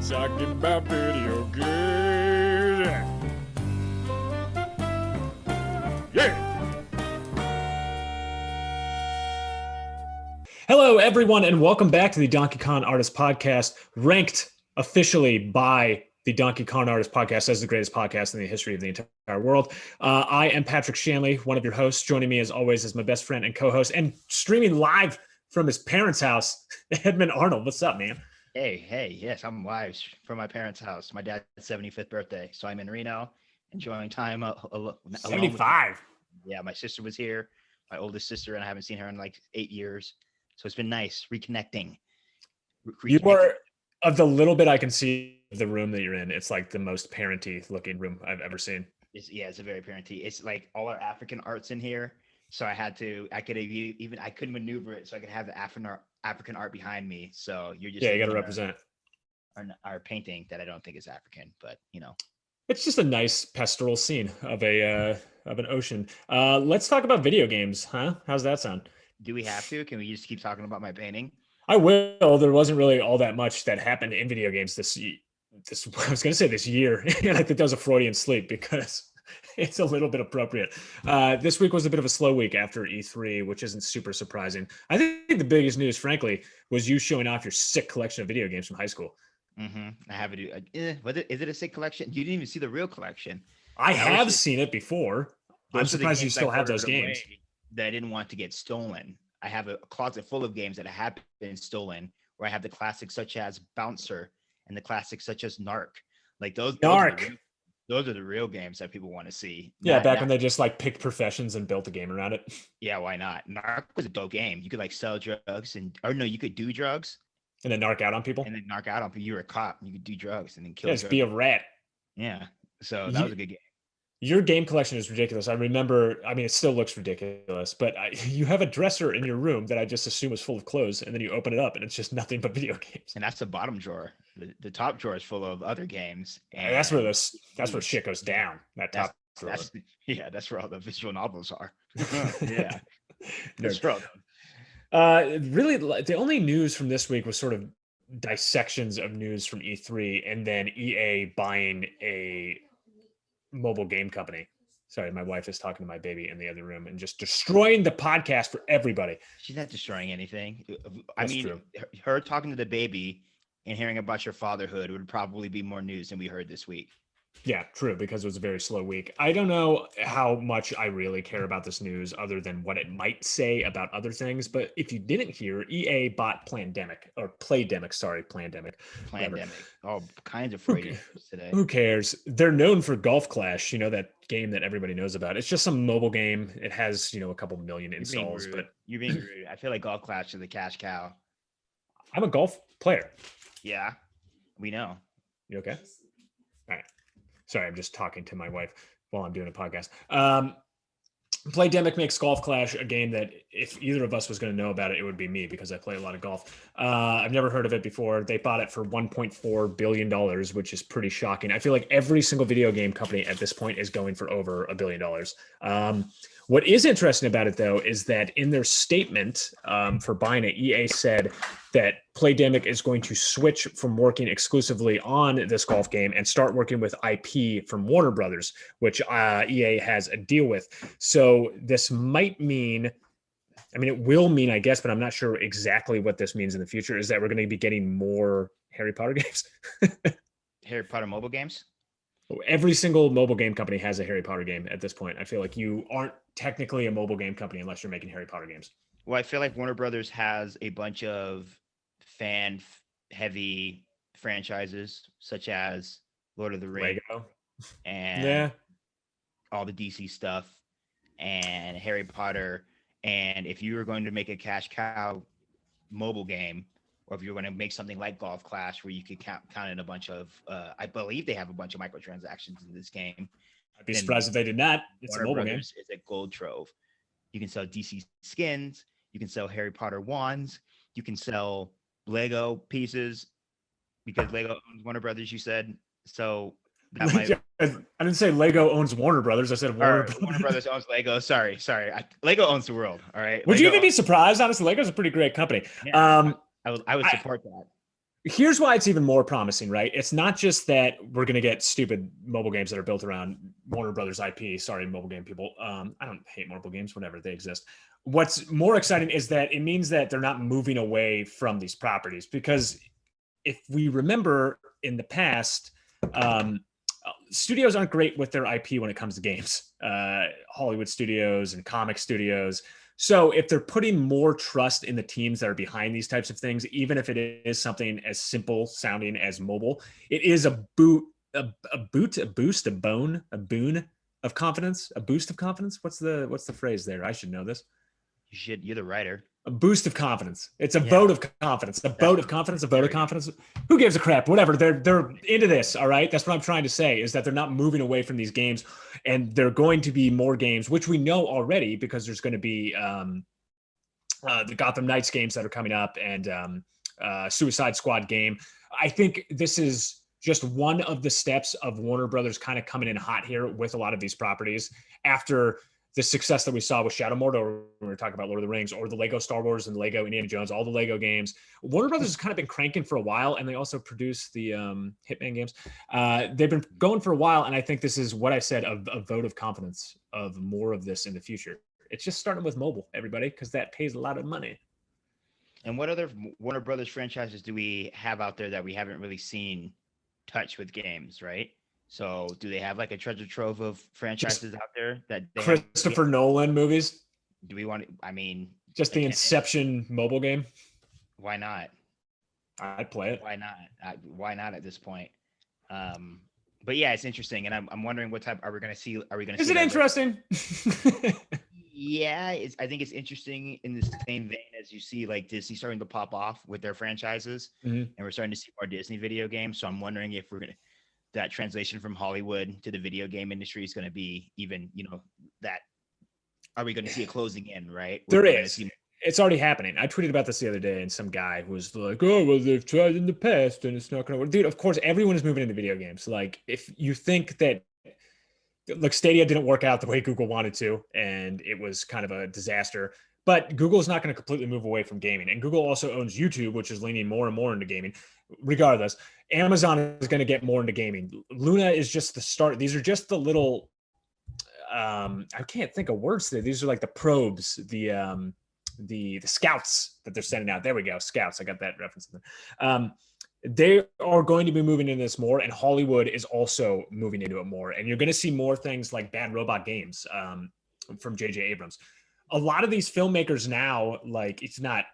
talking about video games. Yeah. Hello, everyone, and welcome back to the Donkey Kong Artist Podcast, ranked officially by the Donkey Kong Artist Podcast as the greatest podcast in the history of the entire world. I am Patrick Shanley, one of your hosts. Joining me, as always, is my best friend and co-host, and streaming live from his parents' house, Edmund Arnold. What's up, man? Hey, yes, I'm live from my parents' house. My dad's 75th birthday, so I'm in Reno, enjoying time. 75. Yeah, my sister was here, my oldest sister, and I haven't seen her in like 8 years. So it's been nice reconnecting. You are, of the little bit I can see of the room that you're in, it's like the most parenty looking room I've ever seen. It's a very parenty. It's like all our African arts in here. So I couldn't maneuver it so I could have the African art behind me. So you're just, yeah, you got to represent our painting that I don't think is African, but you know, it's just a nice pastoral scene of an ocean. Let's talk about video games, huh? How's that sound? Do we have to? Can we just keep talking about my painting? I will. There wasn't really all that much that happened in video games this I was going to say this year, and I think that was a Freudian sleep because it's a little bit appropriate. This week was a bit of a slow week after E3, which isn't super surprising. I think the biggest news, frankly, was you showing off your sick collection of video games from high school. Mm-hmm. I have it. Is it a sick collection? You didn't even see the real collection. I have seen it before. I'm surprised you still have those games. That I didn't want to get stolen. I have a closet full of games that have been stolen, where I have the classics such as Bouncer and the classics such as Narc. Like those are the real games that people want to see. Yeah, back when they just like picked professions and built a game around it. Yeah, why not? Narc was a dope game. You could like sell drugs you could do drugs and then narc out on people. You were a cop. You could do drugs and then kill. Just be a rat. Yeah. So that was a good game. Your game collection is ridiculous. I remember, it still looks ridiculous, but you have a dresser in your room that I just assume is full of clothes, and then you open it up and it's just nothing but video games. And that's the bottom drawer. The top drawer is full of other games. And that's where shit goes down. That's where all the visual novels are. Yeah. That's really, the only news from this week was sort of dissections of news from E3 and then EA buying a mobile game company. Sorry, my wife is talking to my baby in the other room and just destroying the podcast for everybody. She's not destroying anything. True. Her talking to the baby and hearing about your fatherhood would probably be more news than we heard this week. Yeah, true, because it was a very slow week. I don't know how much I really care about this news other than what it might say about other things. But if you didn't hear, EA bought Plandemic. All kinds of Freudian today. Who cares? They're known for Golf Clash, that game that everybody knows about. It's just some mobile game. It has, a couple million installs. But you're being rude. I feel like Golf Clash is the cash cow. I'm a golf player. Yeah, we know. You okay? All right. Sorry, I'm just talking to my wife while I'm doing a podcast. Playmobil makes Golf Clash a game that if either of us was going to know about it, it would be me because I play a lot of golf. I've never heard of it before. They bought it for $1.4 billion, which is pretty shocking. I feel like every single video game company at this point is going for over $1 billion. What is interesting about it, though, is that in their statement for buying it, EA said that Playmobil is going to switch from working exclusively on this golf game and start working with IP from Warner Brothers, which EA has a deal with. So this might mean, it will mean, I guess, but I'm not sure exactly what this means in the future, is that we're going to be getting more Harry Potter games. Harry Potter mobile games? Every single mobile game company has a Harry Potter game at this point. I feel like you aren't technically a mobile game company unless you're making Harry Potter games. Well, I feel like Warner Brothers has a bunch of fan-heavy franchises, such as Lord of the Rings and all the DC stuff and Harry Potter. And if you were going to make a cash cow mobile game, or if you're going to make something like Golf Clash where you could count in a bunch of, I believe they have a bunch of microtransactions in this game. I'd be surprised if they did not. It's Warner a mobile Brothers game. It's a gold trove. You can sell DC skins. You can sell Harry Potter wands. You can sell Lego pieces because Lego owns Warner Brothers, you said. So that might... I didn't say Lego owns Warner Brothers. I said Warner Brothers owns Lego. Sorry. Lego owns the world. All right. Would you even be surprised? Honestly, Lego's a pretty great company. Yeah. I would support that. Here's why it's even more promising, right? It's not just that we're going to get stupid mobile games that are built around Warner Brothers IP. Sorry, mobile game people. I don't hate mobile games, whatever, they exist. What's more exciting is that it means that they're not moving away from these properties, because if we remember in the past, studios aren't great with their IP when it comes to games. Hollywood studios and comic studios. So if they're putting more trust in the teams that are behind these types of things, even if it is something as simple sounding as mobile, it is a boon of confidence, a boost of confidence. What's the phrase there? I should know this. You're the writer. A boost of confidence. It's a vote of confidence. A vote of confidence. A vote of confidence. Who gives a crap? Whatever. They're into this. All right. That's what I'm trying to say, is that they're not moving away from these games, and they're going to be more games, which we know already, because there's going to be the Gotham Knights games that are coming up, and Suicide Squad game. I think this is just one of the steps of Warner Brothers kind of coming in hot here with a lot of these properties after the success that we saw with Shadow Mordor when we were talking about Lord of the Rings, or the Lego Star Wars and Lego Indiana Jones, all the Lego games. Warner Brothers has kind of been cranking for a while, and they also produce the Hitman games. They've been going for a while, and I think this is what I said, a vote of confidence of more of this in the future. It's just starting with mobile, everybody, because that pays a lot of money. And what other Warner Brothers franchises do we have out there that we haven't really seen touch with games, right? So do they have like a treasure trove of franchises out there that they Christopher Nolan movies? Do we want to, I mean, just the Inception mobile game? Why not? I'd play it. Why not? Why not at this point? But yeah, it's interesting, and I'm wondering what type are we going to see? Are we going to? Is it interesting? Yeah, I think it's interesting in the same vein as you see like Disney starting to pop off with their franchises, and we're starting to see more Disney video games. So I'm wondering if we're gonna that translation from Hollywood to the video game industry is going to be even, that are we going to see it closing in, right? There is. It's already happening. I tweeted about this the other day, and some guy was like, oh, well, they've tried in the past and it's not going to work. Dude, of course, everyone is moving into video games. Like, if you think that, look, Stadia didn't work out the way Google wanted to, and it was kind of a disaster, but Google's not going to completely move away from gaming. And Google also owns YouTube, which is leaning more and more into gaming. Regardless, Amazon is going to get more into gaming. Luna is just the start. These are just the little, I can't think of words there. These are like the probes, the scouts that they're sending out. There we go. Scouts. I got that reference. They are going to be moving into this more, and Hollywood is also moving into it more. And you're going to see more things like Bad Robot Games from J.J. Abrams. A lot of these filmmakers now, like, it's not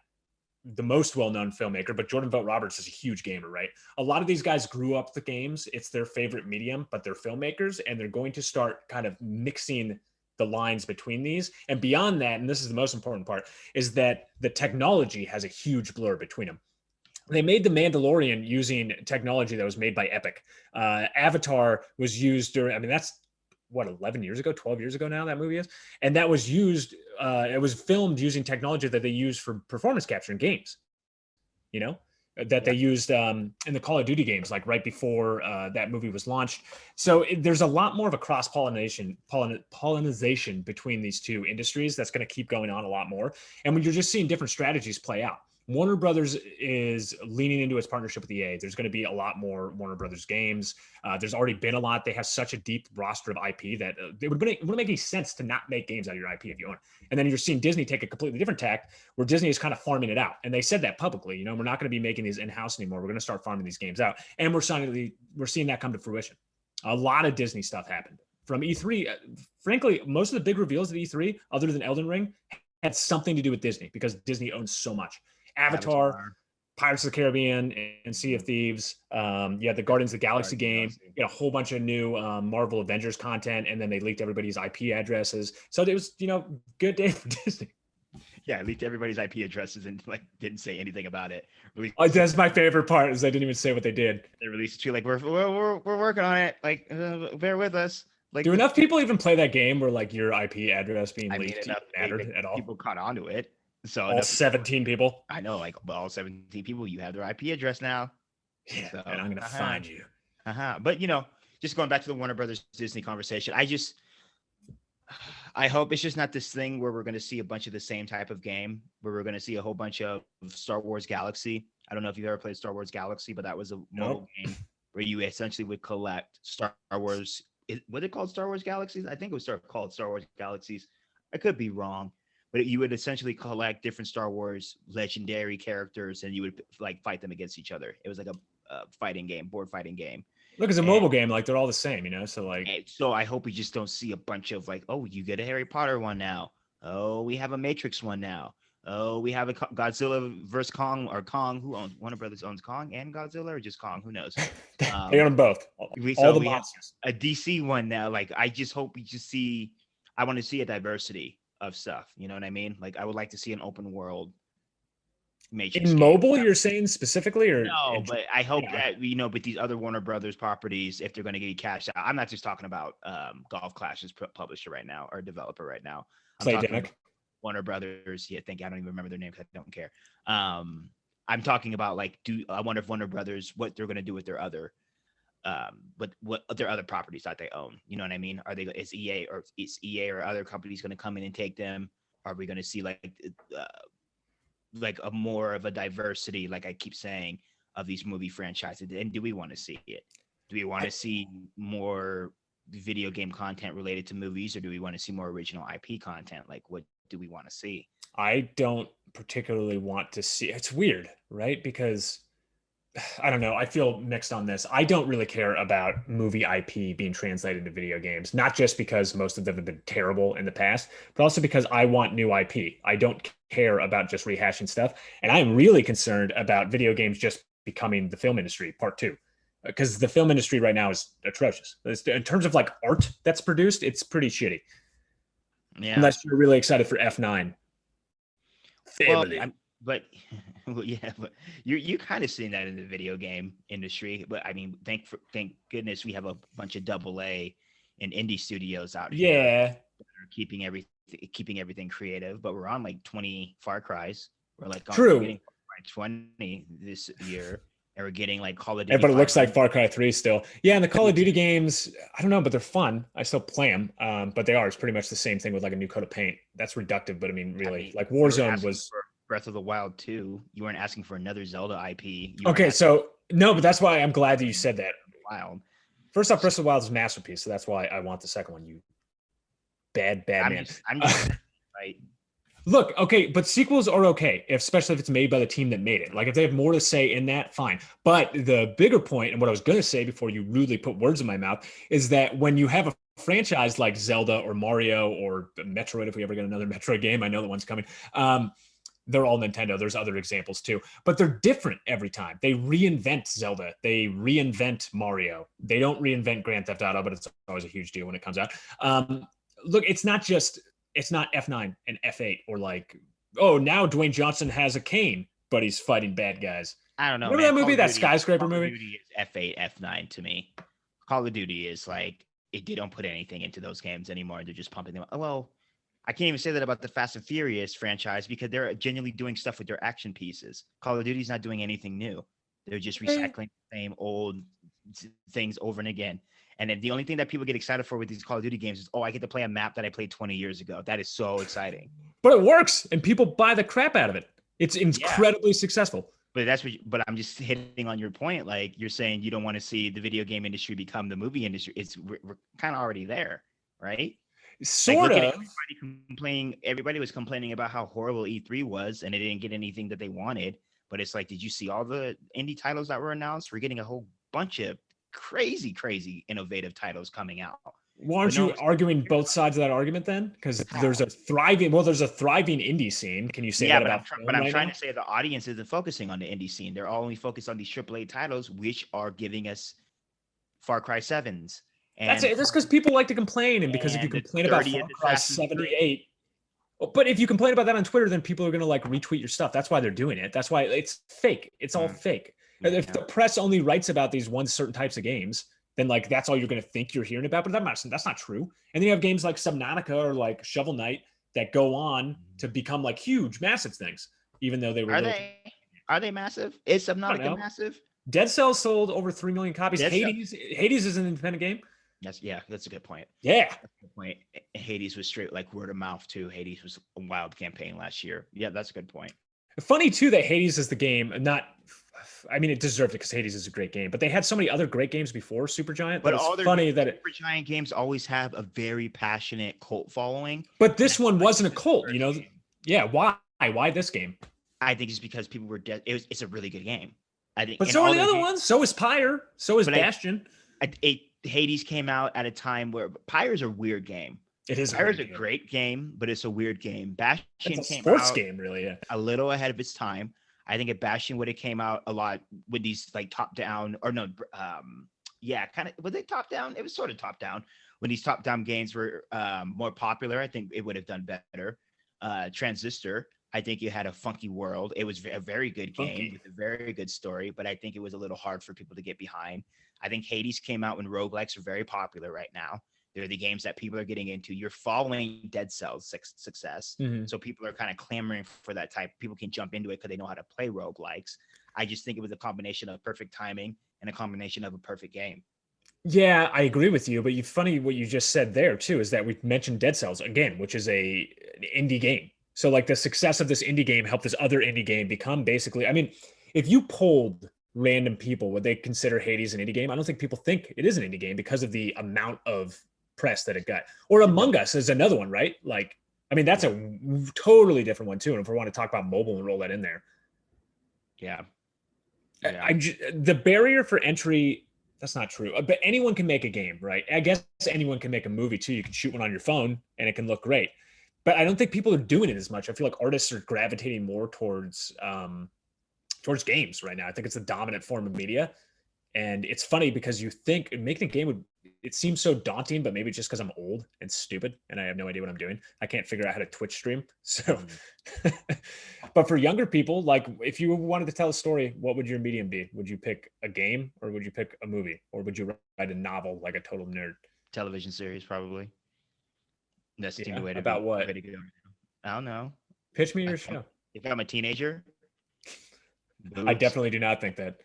the most well-known filmmaker, but Jordan Vogt Roberts is a huge gamer, right? A lot of these guys grew up the games. It's their favorite medium, but they're filmmakers, and they're going to start kind of mixing the lines between these. And beyond that, and this is the most important part, is that the technology has a huge blur between them. They made The Mandalorian using technology that was made by Epic. Avatar was used during, I mean, that's what, 11 years ago, 12 years ago now that movie is. And that was used, it was filmed using technology that they use for performance capture in games, they used in the Call of Duty games, like right before that movie was launched. So there's a lot more of a cross-pollination between these two industries that's going to keep going on a lot more. And when you're just seeing different strategies play out. Warner Brothers is leaning into its partnership with EA. There's going to be a lot more Warner Brothers games. There's already been a lot. They have such a deep roster of IP that it wouldn't make any sense to not make games out of your IP if you own it. And then you're seeing Disney take a completely different tack, where Disney is kind of farming it out. And they said that publicly. We're not going to be making these in-house anymore. We're going to start farming these games out. And we're seeing that come to fruition. A lot of Disney stuff happened from E3. Frankly, most of the big reveals at E3, other than Elden Ring, had something to do with Disney, because Disney owns so much. Avatar, Pirates of the Caribbean, and Sea of Thieves. You had the Guardians of the Galaxy game. You had a whole bunch of new Marvel Avengers content, and then they leaked everybody's IP addresses. So it was, good day for Disney. Yeah, leaked everybody's IP addresses and didn't say anything about it. That's my favorite part, is they didn't even say what they did. They released it to like, we're working on it. Like, bear with us. Like, do enough people even play that game where like your IP address being leaked mattered at all? People caught on to it. So all 17 people. I know, like all 17 people, you have their IP address now. Yeah, so, and I'm gonna find you. But just going back to the Warner Brothers Disney conversation, I hope it's just not this thing where we're going to see a bunch of the same type of game, where we're going to see a whole bunch of Star Wars Galaxy I don't know if you've ever played Star Wars Galaxy, but that was a mobile Nope. game where you essentially would collect Star Wars. Was it called Star Wars Galaxies? I think it was called Star Wars Galaxies. I could be wrong, but you would essentially collect different Star Wars legendary characters, and you would like fight them against each other. It was like a fighting game, board fighting game. Look, it's a And, mobile game. Like they're all the same, So like, and so I hope we just don't see a bunch of like, oh, you get a Harry Potter one now. Oh, we have a Matrix one now. Oh, we have a Godzilla versus Kong, or Kong. Who owns Warner Brothers owns Kong and Godzilla, or just Kong? Who knows? they own them both. All the We have monsters. a DC one now. Like, I just hope we just see. I want to see a diversity of stuff. You know what I mean? Like, I would like to see an open world Matrix In game. mobile, you're saying specifically, or No, but I hope yeah. that with these other Warner Brothers properties, if they're going to get cashed out, I'm not just talking about Golf Clash's publisher right now or developer right now. I'm talking Playdemic. about Warner Brothers. Yeah, I don't even remember their name because I don't care. I'm talking about like, I wonder if Warner Brothers, what they're going to do with their other, what their other properties that they own. You know what I mean? Is EA or other companies going to come in and take them? Are we going to see like a more of a diversity, like I keep saying, of these movie franchises? And do we want to see it? Do we want to see more video game content related to movies, or do we want to see more original IP content? Like, what do we want to see? I don't particularly want to see. It's weird, right? Because I don't know. I feel mixed on this. I don't really care about movie IP being translated into video games, not just because most of them have been terrible in the past, but also because I want new IP. I don't care about just rehashing stuff. And I'm really concerned about video games just becoming the film industry, part two, because the film industry right now is atrocious. In terms of like art that's produced, it's pretty shitty. Yeah. Unless you're really excited for F9. Family. Well, but yeah, but you're kind of seeing that in the video game industry. But I mean, thank goodness we have a bunch of AA and indie studios out here. Yeah. That are keeping everything creative. But we're on like 20 Far Cries. We're like True. We're getting Far Cry 20 this year, and we're getting like Call of Duty. Yeah, but it looks like Far Cry 3 still. Yeah, and the Call of Duty games, I don't know, but they're fun. I still play them, but they are. It's pretty much the same thing with like a new coat of paint. That's reductive, but I mean, really, like Warzone was. Breath of the Wild 2. You weren't asking for another Zelda IP. Okay, so no, but that's why I'm glad that you said that. Wild. First off, Breath of the Wild is a masterpiece, so that's why I want the second one. You bad man. I'm just right. Look, okay, but sequels are okay, especially if it's made by the team that made it. Like if they have more to say in that, fine. But the bigger point, and what I was going to say before you rudely put words in my mouth, is that when you have a franchise like Zelda or Mario or Metroid, if we ever get another Metroid game, I know that one's coming. They're all Nintendo. There's other examples too, but they're different every time. They reinvent Zelda. They reinvent Mario. They don't reinvent Grand Theft Auto, but it's always a huge deal when it comes out. Look, it's not F9 and F8 or like, oh, now Dwayne Johnson has a cane, but he's fighting bad guys. I don't know. Remember that movie, that skyscraper movie? Call of Duty is F8, F9 to me. Call of Duty is like, they don't put anything into those games anymore. They're just pumping them. Well, I can't even say that about the Fast and Furious franchise because they're genuinely doing stuff with their action pieces. Call of Duty's not doing anything new. They're just recycling the same old things over and again. And then the only thing that people get excited for with these Call of Duty games is, oh, I get to play a map that I played 20 years ago. That is so exciting. But it works, and people buy the crap out of it. It's incredibly successful. But I'm just hitting on your point. Like you're saying, you don't want to see the video game industry become the movie industry. We're kind of already there, right? Sort of. Everybody was complaining about how horrible E3 was, and they didn't get anything that they wanted. But it's like, did you see all the indie titles that were announced? We're getting a whole bunch of crazy innovative titles coming out. Well, aren't you arguing both sides of that argument then? Because there's a thriving indie scene. Can you say that about? I'm trying to say the audience isn't focusing on the indie scene. They're only focused on these AAA titles, which are giving us Far Cry 7s. And that's it. That's because people like to complain, and because if you complain about Far Cry 78, but if you complain about that on Twitter, then people are going to like retweet your stuff. That's why they're doing it. That's why it's fake. It's all fake. If the press only writes about these certain types of games, then like that's all you're going to think you're hearing about. But that's not true. And then you have games like Subnautica or like Shovel Knight that go on to become like huge, massive things, even though they were. Are they massive? Is Subnautica massive? Dead Cells sold over 3 million copies. Hades is an independent game. That's a good point. Yeah. That's a good point. Hades was straight like word of mouth too. Hades was a wild campaign last year. Yeah, that's a good point. Funny too that Hades is the game, not. I mean, it deserved it because Hades is a great game, but they had so many other great games before Supergiant. But That it's all their funny that Supergiant games always have a very passionate cult following. But this one wasn't a cult, you know? Game. Yeah, why? Why this game? I think it's because people were dead. It's a really good game. I think, but so are the other ones. So is Pyre. So is Bastion. Hades came out at a time where Pyre's a weird game. It is. Pyre's a great game, but it's a weird game. Bastion came sports game, really. Yeah, a little ahead of its time. I think if Bastion would have came out a lot with these like top down or no, kind of. Was they top down? It was sort of top down. When these top down games were more popular, I think it would have done better. Transistor. I think it had a funky world. It was a very good game with a very good story, but I think it was a little hard for people to get behind. I think Hades came out when roguelikes are very popular right now. They're the games that people are getting into. You're following Dead Cell's success. Mm-hmm. So people are kind of clamoring for that type. People can jump into it because they know how to play roguelikes. I just think it was a combination of perfect timing and a combination of a perfect game. Yeah, I agree with you. But funny what you just said there, too, is that we mentioned Dead Cells again, which is an indie game. So like the success of this indie game helped this other indie game become basically, I mean, if you polled random people, would they consider Hades an indie game? I don't think people think it is an indie game because of the amount of press that it got. Or Among Us is another one, right? Like, I mean, that's a totally different one too. And if we want to talk about mobile and roll that in there. Yeah. The barrier for entry, that's not true. But anyone can make a game, right? I guess anyone can make a movie too. You can shoot one on your phone and it can look great. But I don't think people are doing it as much. I feel like artists are gravitating more towards games right now. I think it's the dominant form of media. And it's funny because you think making a game it seems so daunting, but maybe just because I'm old and stupid and I have no idea what I'm doing. I can't figure out how to Twitch stream. So, but for younger people, like if you wanted to tell a story, what would your medium be? Would you pick a game or would you pick a movie or would you write a novel like a total nerd? Television series, probably. That's the way to about go. what? Way to go. I don't know. Pitch me your show. If I'm a teenager, I definitely do not think that.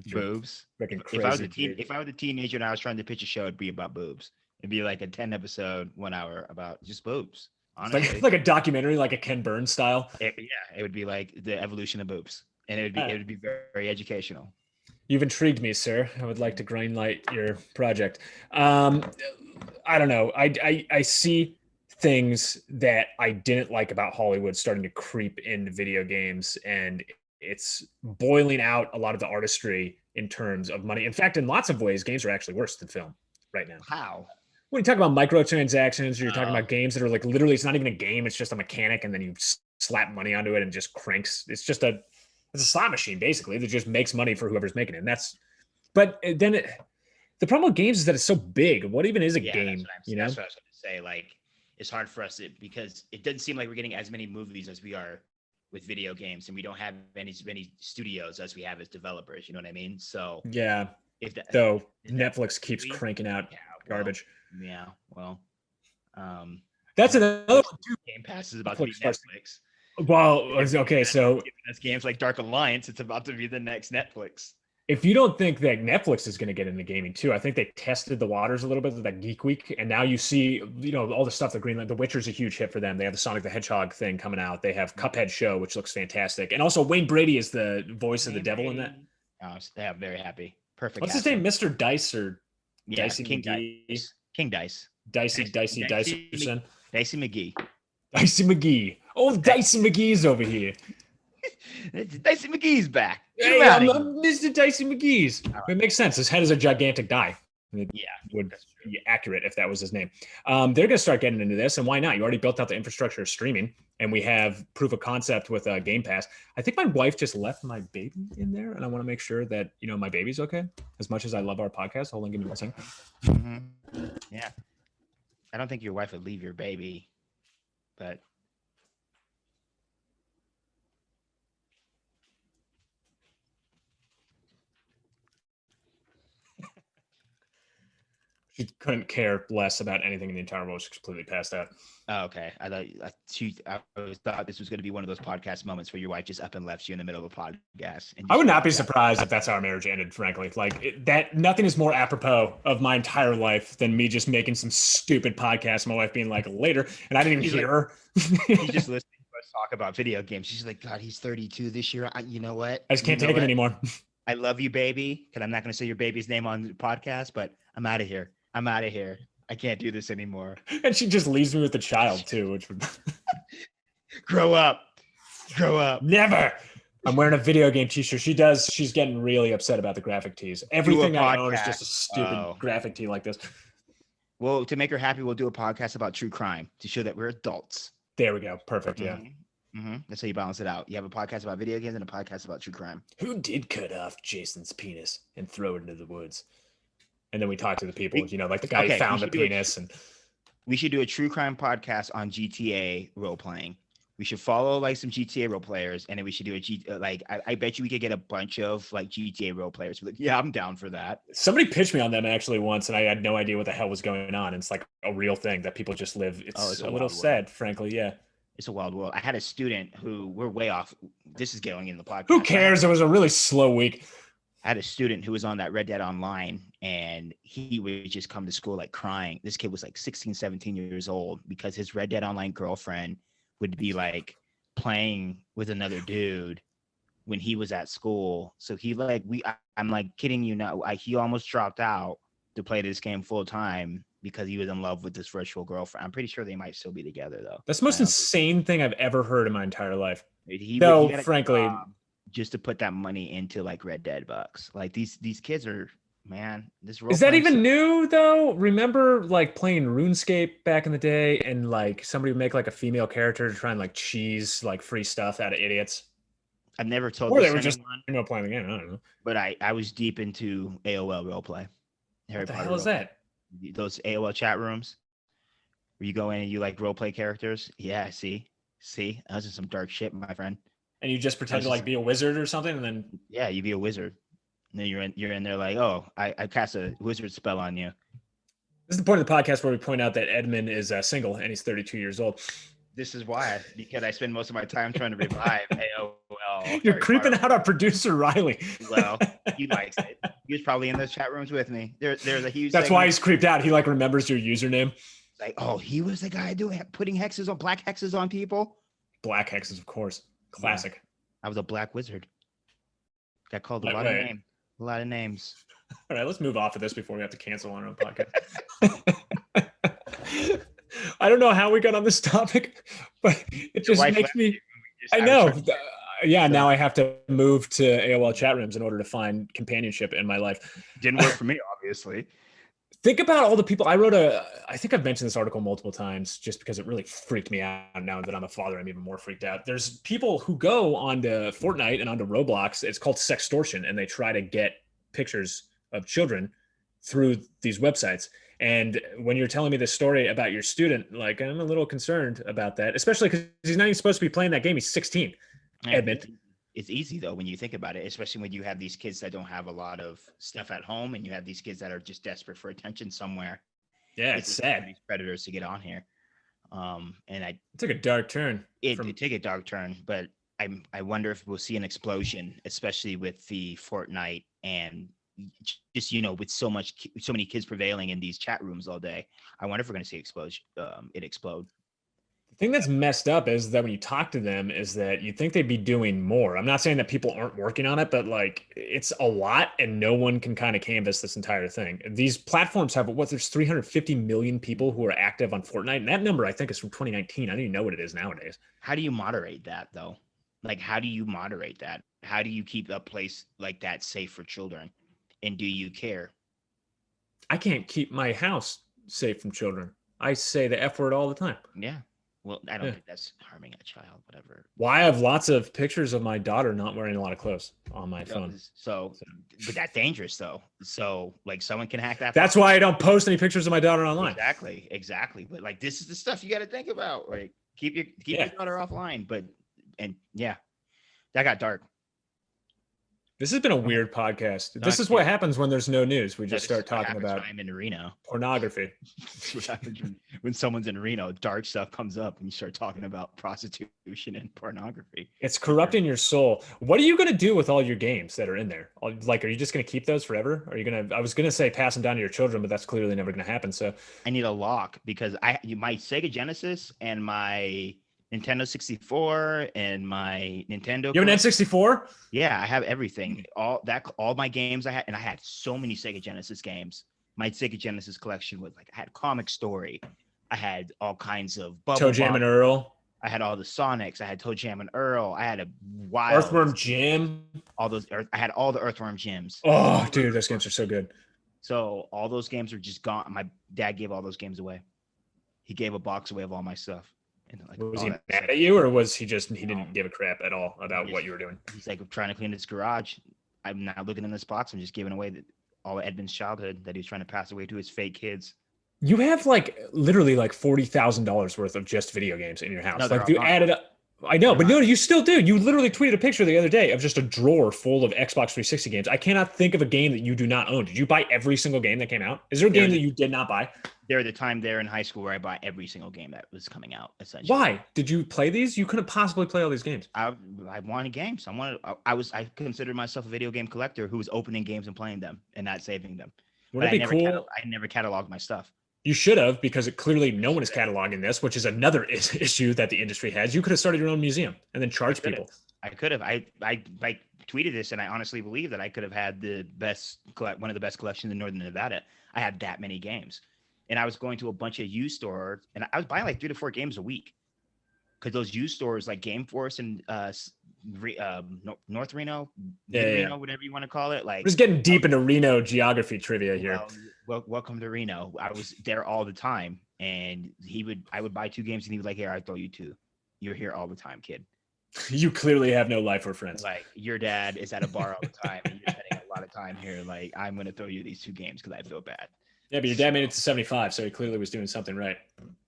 Boobs. If I was a teenager and I was trying to pitch a show, it'd be about boobs. It'd be like a 10 episode, 1 hour about just boobs. Honestly, like a documentary, like a Ken Burns style. It would be like the evolution of boobs, and it would be very, very educational. You've intrigued me, sir. I would like to greenlight your project. I don't know. I see things that I didn't like about Hollywood starting to creep into video games, and it's boiling out a lot of the artistry in terms of money. In fact, in lots of ways, games are actually worse than film right now. How? When you talk about microtransactions, or you're talking about games that are like literally, it's not even a game. It's just a mechanic, and then you slap money onto it and just cranks. It's a slot machine basically that just makes money for whoever's making it. And the problem with games is that it's so big. What even is a game? That's what I was going to say. Like, it's hard for us because it doesn't seem like we're getting as many movies as we are with video games, and we don't have as many studios as we have as developers. You know what I mean? So yeah. Netflix keeps cranking out garbage. Yeah. Well, that's another one too. Game Pass is about to be Netflix. Well, okay, so that's games like Dark Alliance. It's about to be the next Netflix. If you don't think that Netflix is going to get into gaming too, I think they tested the waters a little bit with that Geek Week, and now you see, all the stuff that Greenland, The Witcher's a huge hit for them. They have the Sonic the Hedgehog thing coming out. They have Cuphead show, which looks fantastic, and also Wayne Brady is the voice of the devil in that. Oh, they are very happy. Perfect. What's his name, Mr. Dice or Dicey King McGee? Dice. King Dice. Dicey McGee. Dicey McGee. Dicey McGee. Oh, Dicey McGee's over here. Dicey McGee's back. Hey, I'm Mr. Dicey McGee's. Right. It makes sense. His head is a gigantic die. It would be accurate if that was his name. They're going to start getting into this, and why not? You already built out the infrastructure of streaming, and we have proof of concept with Game Pass. I think my wife just left my baby in there, and I want to make sure that my baby's okay. As much as I love our podcast, hold on, give me 1 second. Mm-hmm. Yeah, I don't think your wife would leave your baby, but. She couldn't care less about anything in the entire world. She's completely passed out. Oh, okay. I thought this was going to be one of those podcast moments where your wife just up and left you in the middle of a podcast. I would not be surprised if that's how our marriage ended, frankly. Nothing is more apropos of my entire life than me just making some stupid podcast. My wife being like, later, and I didn't even hear her. She's just listening to us talk about video games. She's like, God, he's 32 this year. You know what? I just can't take it anymore. I love you, baby. Because I'm not going to say your baby's name on the podcast, but I'm out of here. I can't do this anymore. And she just leaves me with the child too, which would grow up. Never. I'm wearing a video game t-shirt. She's getting really upset about the graphic tees. Everything I own is just a stupid graphic tee like this. Well, to make her happy, we'll do a podcast about true crime to show that we're adults. There we go. Perfect. Yeah. That's how you balance it out. You have a podcast about video games and a podcast about true crime. Who did cut off Jason's penis and throw it into the woods? And then we talk to the people, like the guy who found the penis. And we should do a true crime podcast on GTA role playing. We should follow like some GTA role players, and then we should do I bet you we could get a bunch of like GTA role players. Like, yeah, I'm down for that. Somebody pitched me on them actually once, and I had no idea what the hell was going on. It's like a real thing that people just live. It's a little sad, frankly. Yeah. It's a wild world. I had a student who we're way off. This is going in the podcast. Who cares? It was a really slow week. I had a student who was on that Red Dead Online, and he would just come to school like crying. This kid was like 16, 17 years old because his Red Dead Online girlfriend would be like playing with another dude when he was at school. So he like, I'm like kidding you not. He almost dropped out to play this game full time because he was in love with this virtual girlfriend. I'm pretty sure they might still be together though. That's the most insane thing I've ever heard in my entire life. Frankly, just to put that money into like Red Dead bucks. Like these kids are, man, this is that even new though? Remember like playing RuneScape back in the day, and like somebody would make like a female character to try and like cheese like free stuff out of idiots. I've never told. Or they were just playing the game. I don't know. But I was deep into AOL roleplay. What the hell is that? Those AOL chat rooms where you go in and you like roleplay characters. Yeah, see, that was some dark shit, my friend. And you just pretend to like be a wizard or something, and then you be a wizard. And then you're in there like, oh, I cast a wizard spell on you. This is the point of the podcast where we point out that Edmund is single and he's 32 years old. This is why, because I spend most of my time trying to revive AOL. You're creeping out our producer Riley. Well, he likes it. He was probably in those chat rooms with me. There's a huge. That's why he's creeped out. He like remembers your username. Like, oh, he was the guy putting black hexes on people. Black hexes, of course, classic. Yeah. I was a black wizard. Got called a lot of names. All right, let's move off of this before we have to cancel on our own podcast. I don't know how we got on this topic, but it just makes me. I know. Yeah, now I have to move to AOL chat rooms in order to find companionship in my life. Didn't work for me, obviously. Think about all the people. I think I've mentioned this article multiple times just because it really freaked me out. Now that I'm a father, I'm even more freaked out. There's people who go onto Fortnite and onto Roblox. It's called sextortion, and they try to get pictures of children through these websites. And when you're telling me this story about your student, like I'm a little concerned about that, especially because he's not even supposed to be playing that game. He's 16. Edmund. It's easy though when you think about it, especially when you have these kids that don't have a lot of stuff at home, and you have these kids that are just desperate for attention somewhere. Yeah, it's sad. These predators to get on here, and it took a dark turn. It took a dark turn, but I wonder if we'll see an explosion, especially with the Fortnite and just with so many kids prevailing in these chat rooms all day. I wonder if we're going to see it explode. The thing that's messed up is that when you talk to them is that you'd think they'd be doing more. I'm not saying that people aren't working on it, but like it's a lot and no one can kind of canvas this entire thing. These platforms have there's 350 million people who are active on Fortnite. And that number I think is from 2019. I don't even know what it is nowadays. How do you moderate that though? Like, how do you moderate that? How do you keep a place like that safe for children? And do you care? I can't keep my house safe from children. I say the F word all the time. Yeah. Well, I don't think that's harming a child, whatever. Well, I have lots of pictures of my daughter not wearing a lot of clothes on my phone. But that's dangerous though. So like someone can hack that. That's why I don't post any pictures of my daughter online. Exactly. But like, this is the stuff you got to think about. Like keep your daughter offline. That got dark. This has been a weird podcast. This is what happens when there's no news. We just start talking about in Reno. Pornography. What happens when someone's in Reno, dark stuff comes up and you start talking about prostitution and pornography. It's corrupting your soul. What are you going to do with all your games that are in there? Like, are you just going to keep those forever? Are you going to, I was going to say pass them down to your children, but that's clearly never going to happen. So I need a lock because my Sega Genesis and my Nintendo 64 and my Nintendo. You have an N64? Yeah, I have everything. All my games I had, and I had so many Sega Genesis games. My Sega Genesis collection was like I had Comic Story, I had all kinds of Toe Jam and Earl. I had all the Sonics. I had Toe Jam and Earl. I had a wild Earthworm Jim. All those. I had all the Earthworm Gyms. Oh, dude, those games are so good. So all those games are just gone. My dad gave all those games away. He gave a box away of all my stuff. And like, was he mad at you, or was he didn't give a crap at all about what you were doing? He's like, I'm trying to clean this garage. I'm not looking in this box. I'm just giving away all of Edmund's childhood that he was trying to pass away to his fake kids. You have like literally like $40,000 worth of just video games in your house. No, like you added up. I know, but no, you still do. You literally tweeted a picture the other day of just a drawer full of Xbox 360 games. I cannot think of a game that you do not own. Did you buy every single game that came out? Is there a game that you did not buy? There was a time there in high school where I bought every single game that was coming out. Essentially, why did you play these? You couldn't possibly play all these games. I wanted games. I considered myself a video game collector who was opening games and playing them and not saving them. Would it be cool? I never cataloged my stuff. You should have, because clearly no one is cataloging this, which is another issue that the industry has. You could have started your own museum and then charged people. I could have. I tweeted this, and I honestly believe that I could have had one of the best collections in Northern Nevada. I had that many games, and I was going to a bunch of used stores, and I was buying like 3 to 4 games a week, because those used stores like Game Force and North Reno, Reno, whatever you want to call it. Like, we're just getting deep into Reno geography trivia here. Well, welcome to Reno. I was there all the time, and I would buy 2 games, and he was like, "Here, I throw you 2. You're here all the time, kid. You clearly have no life or friends. Like, your dad is at a bar all the time, and you're spending a lot of time here. Like, I'm gonna throw you these 2 games because I feel bad." Yeah, but your dad made it to 75, so he clearly was doing something right.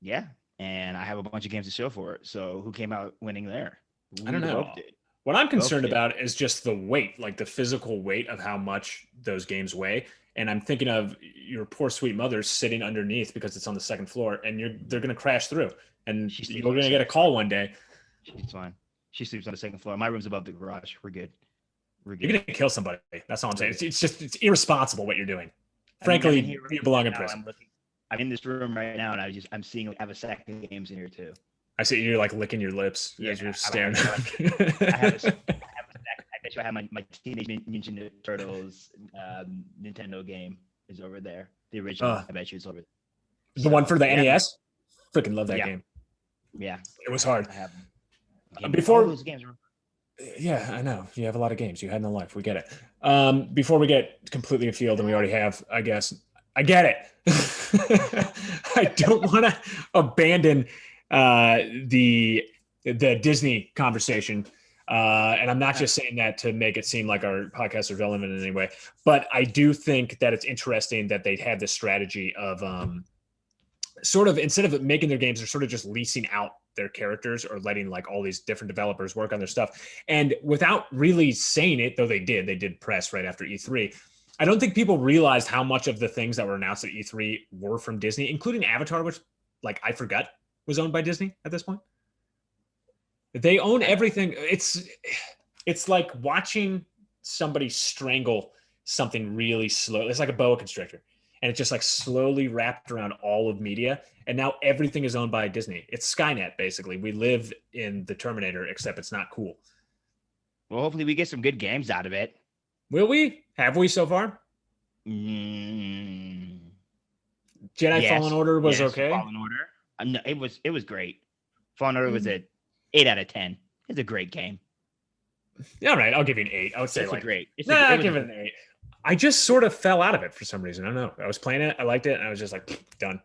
Yeah, and I have a bunch of games to show for it. So who came out winning there? I don't know. What I'm concerned about is just the weight, like the physical weight of how much those games weigh. And I'm thinking of your poor sweet mother sitting underneath because it's on the 2nd floor, and they're going to crash through, and you're going to get a call one day. She's fine. She sleeps on the 2nd floor. My room's above the garage. We're good. You're going to kill somebody. That's all I'm saying. It's irresponsible what you're doing. Frankly, you belong in prison. I'm in this room right now, and I'm seeing I have a stack of games in here too. I see you're like licking your lips as you're staring. I bet you I have my Teenage Ninja Turtles Nintendo game is over there. The original. I bet you it's over there. The one for the NES? Freaking love that game. Yeah. It was hard. Before those games were... Yeah, I know. You have a lot of games. You had no life. We get it. Before we get completely afield, and we already have, I guess, I get it. I don't want to abandon the Disney conversation. And I'm not just saying that to make it seem like our podcast is relevant in any way, but I do think that it's interesting that they have this strategy of sort of, instead of making their games, they're sort of just leasing out their characters or letting like all these different developers work on their stuff. And without really saying it, though they did press right after E3. I don't think people realized how much of the things that were announced at E3 were from Disney, including Avatar, which like I forgot was owned by Disney at this point. They own everything. It's like watching somebody strangle something really slow. It's like a boa constrictor. And it's just like slowly wrapped around all of media. And now everything is owned by Disney. It's Skynet, basically. We live in the Terminator, except it's not cool. Well, hopefully we get some good games out of it. Will we? Have we so far? Jedi Fallen Order was okay. Fallen Order. No, it was great. Fallen Order was a 8 out of 10. It's a great game. Yeah, all right. I'll give you an 8. I would say it's like great. I'll give it an 8. I just sort of fell out of it for some reason. I don't know. I was playing it. I liked it. And I was just like, done.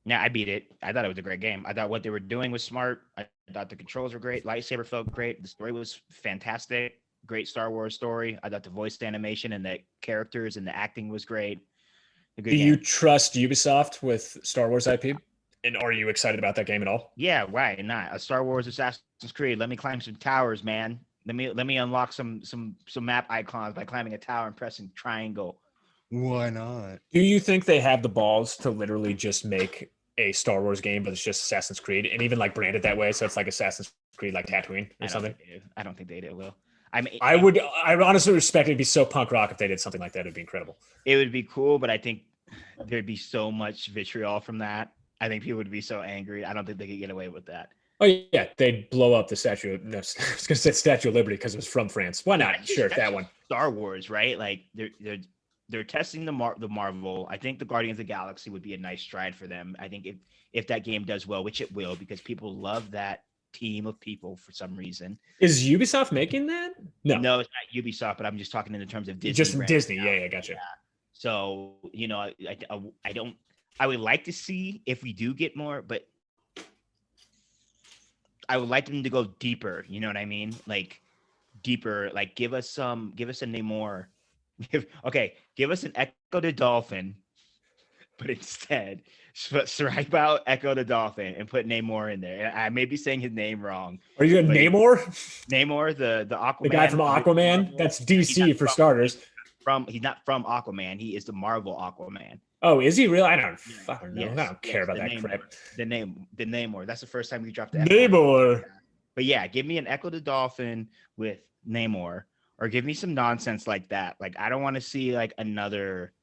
Yeah, I beat it. I thought it was a great game. I thought what they were doing was smart. I thought the controls were great. Lightsaber felt great. The story was fantastic. Great Star Wars story. I thought the voice animation and the characters and the acting was great. Do you trust Ubisoft with Star Wars IP? And are you excited about that game at all? Yeah, why not? A Star Wars Assassin's Creed. Let me climb some towers, man. Let me unlock some map icons by climbing a tower and pressing triangle. Why not? Do you think they have the balls to literally just make a Star Wars game, but it's just Assassin's Creed, and even like brand it that way, so it's like Assassin's Creed, like Tatooine or something? I don't think they will. I honestly respect it. It'd be so punk rock if they did something like that. It'd be incredible. It would be cool, but I think there'd be so much vitriol from that. I think people would be so angry. I don't think they could get away with that. Oh yeah, they'd blow up the statue. No, I was gonna say Statue of Liberty because it was from France. Why not? Sure, that one. Star Wars, right? Like they're testing the Marvel. I think the Guardians of the Galaxy would be a nice stride for them. I think if that game does well, which it will, because people love that team of people for some reason. Is Ubisoft making that? No, it's not Ubisoft, but I'm just talking in the terms of Disney. Just Disney. Yeah, gotcha. Yeah. So I don't. I would like to see if we do get more, but I would like them to go deeper. You know what I mean? Like deeper. Like give us a Namor. Give us an Echo the Dolphin, but instead stripe out Echo the Dolphin and put Namor in there. I may be saying his name wrong. Are you a Namor? Namor, the Aquaman, the guy from Aquaman. That's DC for starters. He's not from Aquaman. He is the Marvel Aquaman. Oh, is he really? I don't know. Yes, I don't care about that Namor, crap. The Namor. That's the first time we dropped the Namor. But yeah, give me an Echo the Dolphin with Namor, or give me some nonsense like that. Like I don't want to see like another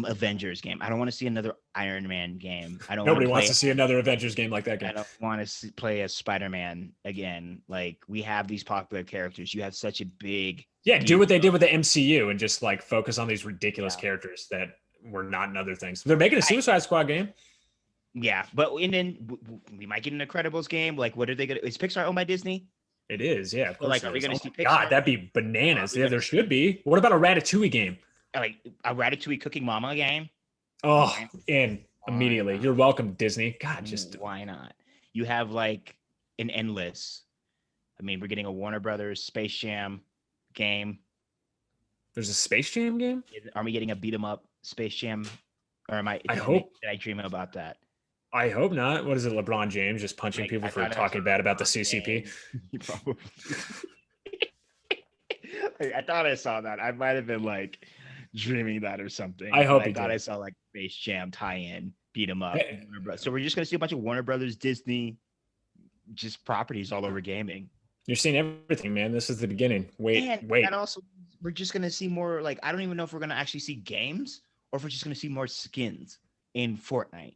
Avengers game. I don't want to see another Iron Man game. Nobody wants to see another Avengers game like that game. I don't want to play as Spider-Man again. Like we have these popular characters. You have such a big do what they did with the MCU and just like focus on these ridiculous characters that were not in other things. They're making a Suicide Squad game. Yeah, but and then we might get an Incredibles game. Like, what are they gonna? Is Pixar owned by Disney? It is, yeah. Of course. Like, are we gonna see Pixar? God, that'd be bananas. Yeah, there should be. What about a Ratatouille game? Like a Ratatouille Cooking Mama game? Oh, and immediately. You're welcome, Disney. God, just why not? You have like an endless. I mean, we're getting a Warner Brothers Space Jam game. There's a Space Jam game? Are we getting a beat 'em up Space Jam? Or am I? I hope. Did I dream about that? I hope not. What is it? LeBron James just punching people for talking bad about the CCP? Probably. I thought I saw that. I might have been like dreaming that or something. I hope I thought I saw like Space Jam tie-in, beat 'em up. So we're just gonna see a bunch of Warner Brothers, Disney, just properties all over gaming. You're seeing everything, man. This is the beginning. Wait. And also, we're just gonna see more. Like, I don't even know if we're gonna actually see games or if we're just gonna see more skins in Fortnite.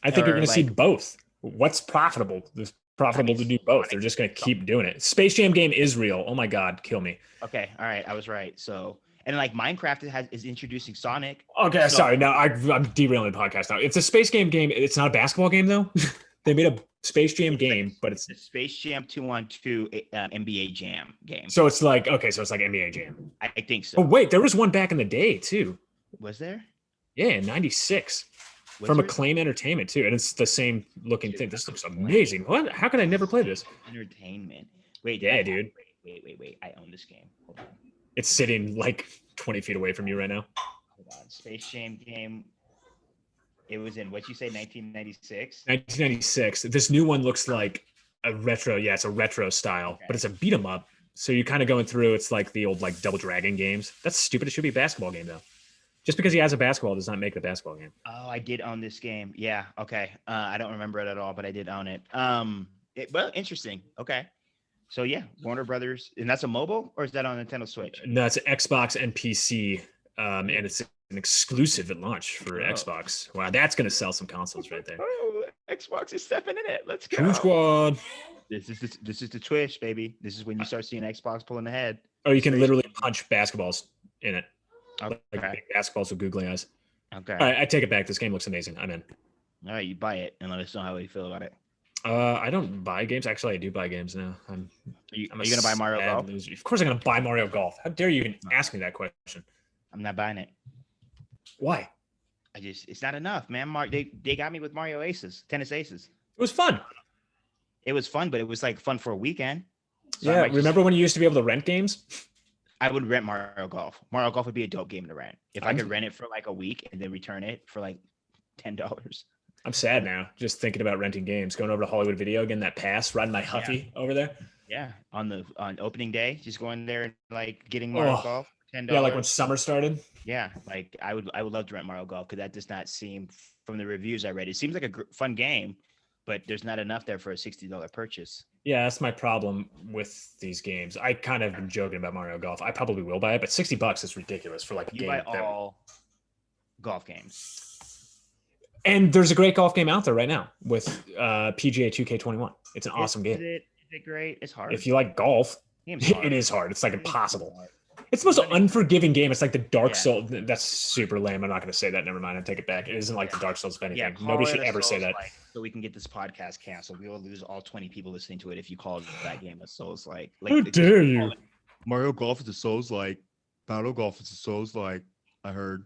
I think you're going to see both. What's profitable? It's profitable to do both. They're just going to keep doing it. Space Jam game is real. Oh my God, kill me. Okay, all right, I was right. So, and like Minecraft is introducing Sonic. Okay, sorry. Now I'm derailing the podcast now. It's a Space Jam game. It's not a basketball game though. They made a Space Jam game, but it's a Space Jam 2-on-2 NBA Jam game. So it's like NBA Jam. I think so. Oh wait, there was one back in the day too. Was there? Yeah, in '96. From Acclaim Entertainment too, and it's the same looking thing. This looks amazing. What? How could I never play this? Entertainment. Wait, yeah, dude. Wait. I own this game. Hold on. It's sitting like 20 feet away from you right now. Hold on. Space Jam game. It was in what you say, 1996. 1996. This new one looks like a retro. Yeah, it's a retro style, but it's a beat 'em up. So you're kind of going through. It's like the old like Double Dragon games. That's stupid. It should be a basketball game though. Just because he has a basketball does not make it a basketball game. Oh, I did own this game. Yeah. Okay. I don't remember it at all, but I did own it. Well, interesting. Okay. So yeah, Warner Brothers, and that's a mobile, or is that on Nintendo Switch? No, it's Xbox and PC, and it's an exclusive at launch for Xbox. Wow, that's gonna sell some consoles right there. Oh, Xbox is stepping in it. Let's go. True Squad. This is the Twitch, baby. This is when you start seeing Xbox pulling ahead. Oh, you can literally punch basketballs in it. Okay. Like big basketballs with googly eyes. Okay. All right, I take it back. This game looks amazing. I'm in. All right, you buy it and let us know how you feel about it. I don't buy games. Actually, I do buy games now. Are you gonna buy Mario Golf? Loser. Of course, I'm gonna buy Mario Golf. How dare you even ask me that question? I'm not buying it. Why? It's not enough, man. They got me with Mario Aces, Tennis Aces. It was fun. It was fun, but it was like fun for a weekend. So yeah, remember when you used to be able to rent games? I would rent Mario Golf. Mario Golf would be a dope game to rent. If I could rent it for like a week and then return it for like $10. I'm sad now, just thinking about renting games. Going over to Hollywood Video, getting that pass, riding my Huffy over there. Yeah, on opening day, just going there and like getting Mario Golf for $10. Yeah, like when summer started. Yeah, like I would love to rent Mario Golf because that does not seem, from the reviews I read, it seems like a fun game, but there's not enough there for a $60 purchase. Yeah, that's my problem with these games. I kind of been joking about Mario Golf. I probably will buy it, but $60 is ridiculous for like a game. You buy all golf games. And there's a great golf game out there right now with PGA 2K21. It's an awesome game. Is it great? It's hard. If you like golf, it is hard. It's like impossible. It's the most unforgiving game. It's like the Dark Souls. That's super lame. I'm not going to say that. Never mind. I take it back. It isn't like the Dark Souls of anything. Nobody should ever say that. So we can get this podcast canceled. We will lose all 20 people listening to it if you call that game a Souls-like. How dare you? Mario Golf is a Souls-like. Battle Golf is a Souls-like. I heard.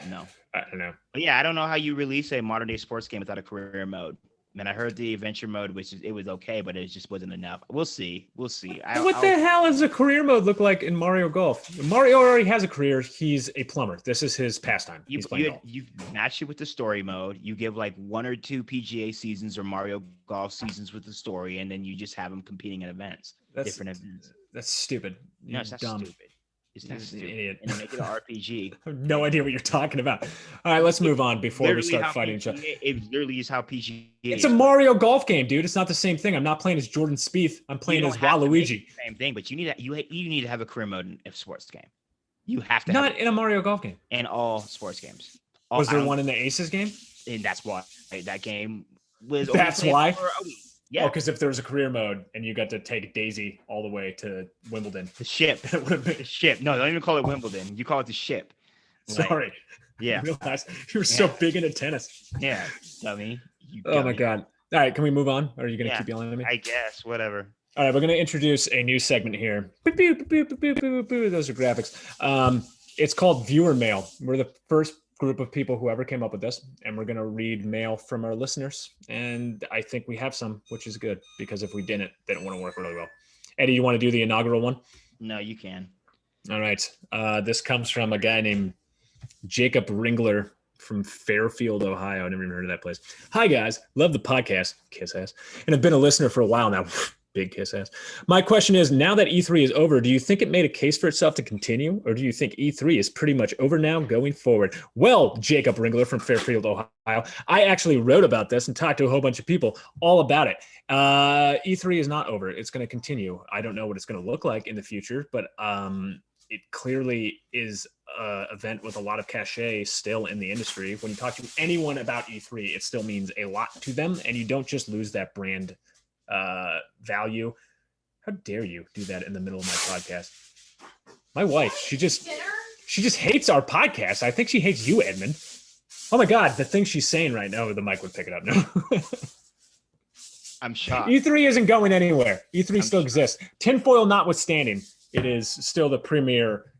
No. I don't know. But yeah, I don't know how you release a modern day sports game without a career mode. Man, I heard the adventure mode, which it was okay, but it just wasn't enough. We'll see. What the hell does a career mode look like in Mario Golf? Mario already has a career. He's a plumber. This is his pastime. He's playing golf. You match it with the story mode. You give like 1 or 2 PGA seasons or Mario Golf seasons with the story, and then you just have them competing in events, different events. That's stupid. No, it's not stupid. It's not stupid. Idiot. And make it an RPG. I have no idea what you're talking about. All right, let's move on before we start fighting each other. It literally is how PGA. It's a Mario Golf game, dude. It's not the same thing. I'm not playing as Jordan Spieth. I'm playing as Waluigi. Same thing, but you need to have a career mode in a sports game. You have to. Not in a Mario Golf game. In all sports games. Was there one in the Aces game? And that's why that game was. That's why. Yeah. Oh, because if there was a career mode and you got to take Daisy all the way to Wimbledon. The ship. The ship. No, don't even call it Wimbledon. You call it the ship. Sorry. Yeah. I realized you were so big into tennis. Yeah. Dummy. Oh, my God. All right. Can we move on? Or are you going to keep yelling at me? I guess. Whatever. All right. We're going to introduce a new segment here. Those are graphics. It's called Viewer Mail. We're the first group of people who ever came up with this, and we're going to read mail from our listeners, and I think we have some, which is good, because if we didn't, they don't want to work really well. Eddie, you want to do the inaugural one? No, you can. All right. This comes from a guy named Jacob Ringler from Fairfield, Ohio. I never even heard of that place. Hi guys, love the podcast, kiss ass, and I've been a listener for a while now. Big kiss ass. My question is, now that E3 is over, do you think it made a case for itself to continue, or do you think E3 is pretty much over now going forward? Well, Jacob Ringler from Fairfield, Ohio, I actually wrote about this and talked to a whole bunch of people all about it. E3 is not over. It's going to continue. I don't know what it's going to look like in the future, but it clearly is an event with a lot of cachet still in the industry. When you talk to anyone about E3, it still means a lot to them, and you don't just lose that brand value. How dare you do that in the middle of my podcast? My wife, she just hates our podcast. I think she hates you, Edmund. Oh my God, the thing she's saying right now, the mic would pick it up. No. I'm shocked. E3 isn't going anywhere. E3 still exists. Tinfoil notwithstanding, it is still the premier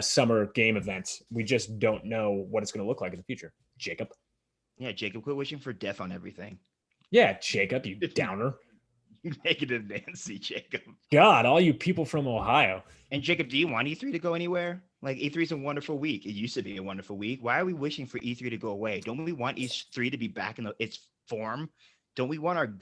summer game event. We just don't know what it's going to look like in the future. Jacob. Yeah, Jacob, quit wishing for death on everything. Yeah, Jacob, you downer. You negative Nancy, Jacob. God, all you people from Ohio. And Jacob, do you want E3 to go anywhere? Like, E3 is a wonderful week. It used to be a wonderful week. Why are we wishing for E3 to go away? Don't we want E3 to be back in its form? Don't we want our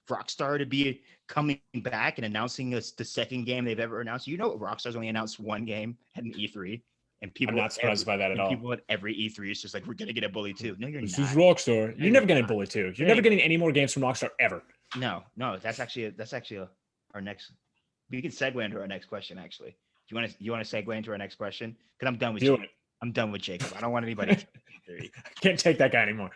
Rockstar to be coming back and announcing the second game they've ever announced? You know, Rockstar's only announced one game at an E3. And people, I'm not surprised by that at all. People at every E3 is just like, we're going to get a Bully 2. No, you're not. This is Rockstar. You're never getting Bully 2. You're never getting any more games from Rockstar ever. No, that's actually our next. We can segue into our next question. Actually, do you want to segue into our next question? Because I'm done with you. I'm done with Jacob. I don't want anybody. I can't take that guy anymore.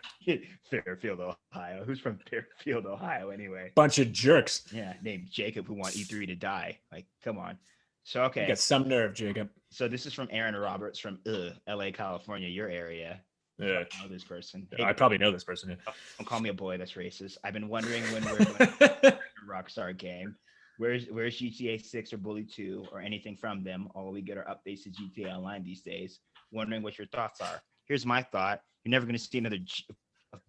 Fairfield, Ohio. Who's from Fairfield, Ohio? Anyway, bunch of jerks. Yeah, named Jacob who want E3 to die. Like, come on. So okay, you got some nerve, Jacob. So this is from Aaron Roberts from LA, California, your area. Yeah, I know this person. Hey, I probably know this person. Yeah. Don't call me a boy. That's racist. I've been wondering when we're going to a Rockstar game. Where's GTA 6 or Bully 2 or anything from them? All we get are updates to GTA Online these days. Wondering what your thoughts are. Here's my thought. You're never going to see another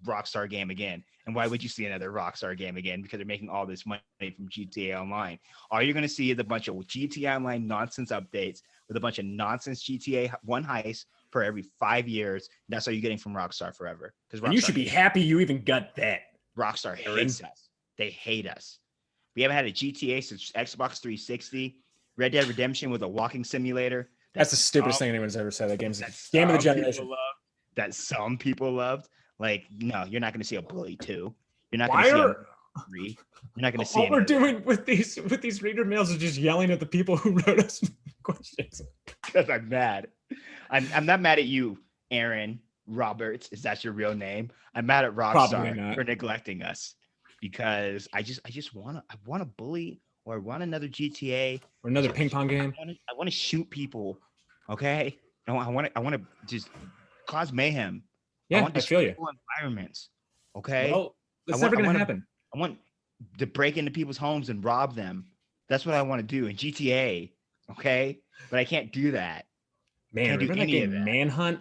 Rockstar game again. And why would you see another Rockstar game again? Because they're making all this money from GTA Online. All you're going to see is a bunch of GTA Online nonsense updates with a bunch of nonsense GTA 1 heist for every 5 years. That's all you're getting from Rockstar forever. Because you should be happy you even got that. Rockstar hates us. They hate us. We haven't had a GTA since Xbox 360. Red Dead Redemption was a walking simulator. That's the stupidest thing anyone's ever said. That game's game of the generation. That some people loved. Like, no, you're not going to see a Bully 2. You're not going to see a 3. You're not going to see. All we're doing with these reader mails is just yelling at the people who wrote us questions. Because I'm mad. I'm not mad at you, Aaron. Roberts, is that your real name? I'm mad at Rockstar for neglecting us because I want to bully or I want another GTA or another ping pong game. I want to shoot people. Okay. I want to just cause mayhem. Yeah, I feel you. Environments. Okay. Well, it's never going to happen. I want to break into people's homes and rob them. That's what I want to do in GTA. Okay. But I can't do that. Man, remember that game Manhunt?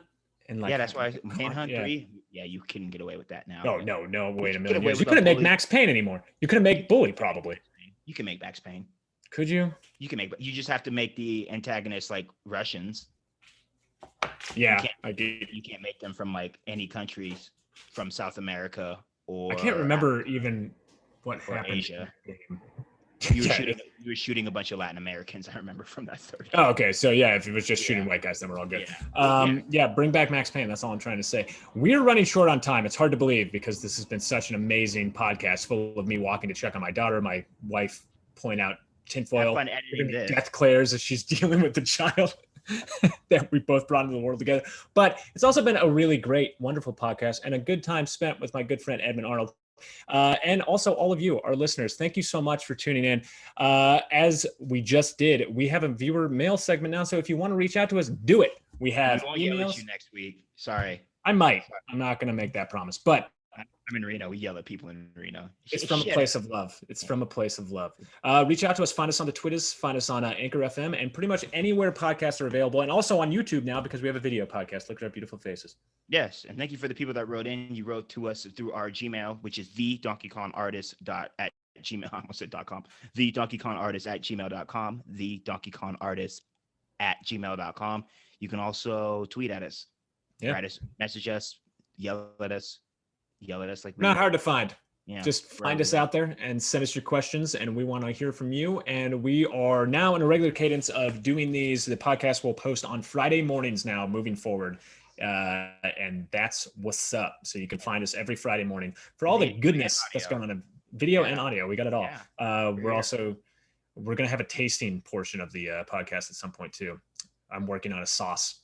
And yeah, that's why Manhunt 3. Yeah, you couldn't get away with that now. Oh, no. Wait a minute. You couldn't make Max Payne anymore. You couldn't make Bully, probably. You can make Max Payne. Could you? You can make, you just have to make the antagonists like Russians. Yeah, I do. You can't make them from like any countries from South America or. I can't remember even what happened. Asia. You were shooting a bunch of Latin Americans. I remember from that third. Oh, okay. So yeah, if it was just shooting white guys, then we're all good. Yeah, bring back Max Payne. That's all I'm trying to say. We're running short on time. It's hard to believe because this has been such an amazing podcast full of me walking to check on my daughter, my wife point out tinfoil, death glares as she's dealing with the child that we both brought into the world together. But it's also been a really great, wonderful podcast and a good time spent with my good friend Edmund Arnold. And also all of you, our listeners, thank you so much for tuning in. As we just did, we have a viewer mail segment now. So if you want to reach out to us, do it. We have emails. Yell at you next week. Sorry. I might. I'm not going to make that promise, but I'm in Reno. We yell at people in Reno. It's from a place of love. It's from a place of love. Reach out to us. Find us on the Twitters. Find us on Anchor FM and pretty much anywhere podcasts are available. And also on YouTube now because we have a video podcast. Look at our beautiful faces. Yes. And thank you for the people that wrote in. You wrote to us through our Gmail, which is thedonkeykongartist@gmail. I almost said .com. thedonkeykonartist@gmail.com. thedonkeykonartist@gmail.com. You can also tweet at us. Yeah. Write us, message us, yell at us like not hard to find. Yeah, just find us out there and send us your questions, and we want to hear from you. And we are now in a regular cadence of doing these. The podcast will post on Friday mornings now moving forward, and that's what's up. So you can find us every Friday morning for all the goodness that's going on in video and audio. We got it all. We're going to have a tasting portion of the podcast at some point too. I'm working on a sauce.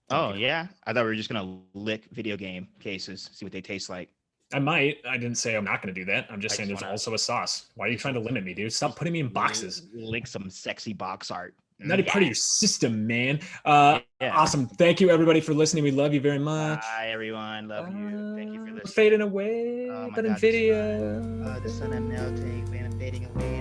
Oh, yeah? I thought we were just going to lick video game cases, see what they taste like. I might. I didn't say I'm not going to do that. I'm just saying there's also a sauce. Why are you trying to limit me, dude? Stop putting me in boxes. Lick some sexy box art. Not a part of your system, man. Awesome. Thank you, everybody, for listening. We love you very much. Bye, everyone. Love you. Thank you for listening. Fading away, but in video. The sun I'm melting, fading away.